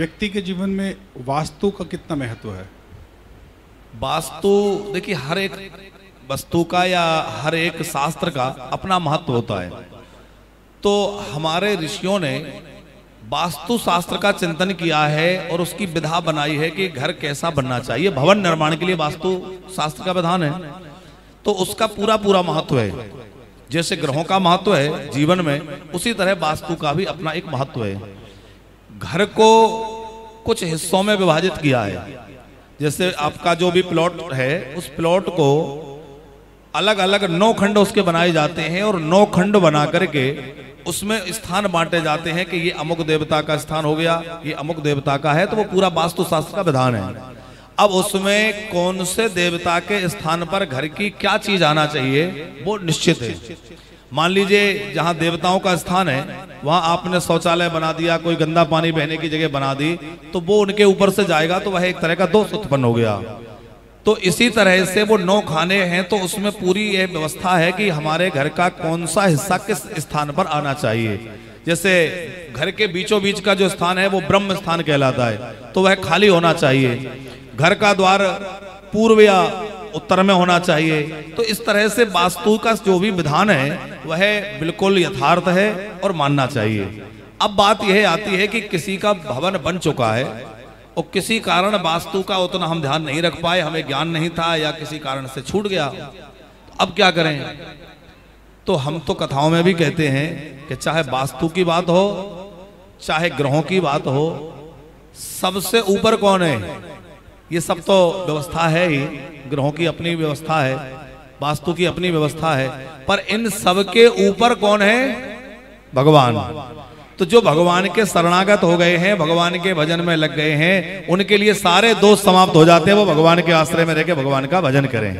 व्यक्ति के जीवन में वास्तु का कितना महत्व है? वास्तु देखिए, हर एक वस्तु का या हर एक शास्त्र का अपना महत्व होता है। तो हमारे ऋषियों ने वास्तु शास्त्र का चिंतन किया है और उसकी विधा बनाई है कि घर कैसा बनना चाहिए। भवन निर्माण के लिए वास्तु शास्त्र का विधान है, तो उसका पूरा पूरा महत्व है। जैसे ग्रहों का महत्व है जीवन में, उसी तरह वास्तु का भी अपना एक महत्व है। घर को कुछ हिस्सों में विभाजित किया है। जैसे आपका जो भी प्लॉट है, उस प्लॉट को अलग अलग 9 खंड उसके बनाए जाते हैं और 9 खंड बना करके उसमें स्थान बांटे जाते हैं कि ये अमुक देवता का स्थान हो गया, ये अमुक देवता का है। तो वो पूरा वास्तु शास्त्र का विधान है। अब उसमें कौन से देवता के स्थान पर घर की क्या चीज आना चाहिए वो निश्चित है। मान लीजिए जहां देवताओं का स्थान है वहां आपने शौचालय बना दिया, कोई गंदा पानी बहने की जगह बना दी, तो वो उनके ऊपर से जाएगा, तो वह एक तरह का दोष उत्पन्न हो गया। तो इसी तरह से वो 9 खाने हैं, तो उसमें पूरी ये व्यवस्था है कि हमारे घर का कौन सा हिस्सा किस स्थान पर आना चाहिए। जैसे घर के बीचों बीच का जो स्थान है वो ब्रह्म स्थान कहलाता है, तो वह खाली होना चाहिए। घर का द्वार पूर्व या उत्तर में होना चाहिए। तो इस तरह से वास्तु का जो भी विधान है वह बिल्कुल यथार्थ है और मानना चाहिए। अब बात यह आती है कि किसी का भवन बन चुका है और किसी कारण वास्तु का उतना हम ध्यान नहीं रख पाए, हमें ज्ञान नहीं था या किसी कारण से छूट गया, तो अब क्या करें? तो हम तो कथाओं में भी कहते हैं कि चाहे वास्तु की बात हो चाहे ग्रहों की बात हो, सबसे ऊपर कौन है? ये सब तो व्यवस्था है ही, ग्रहों की अपनी व्यवस्था है, वास्तु की अपनी व्यवस्था है, पर इन सब के ऊपर कौन है? भगवान। तो जो भगवान के शरणागत हो गए हैं, भगवान के भजन में लग गए हैं, उनके लिए सारे दोष समाप्त हो जाते हैं। वो भगवान के आश्रय में रह के भगवान का भजन करें।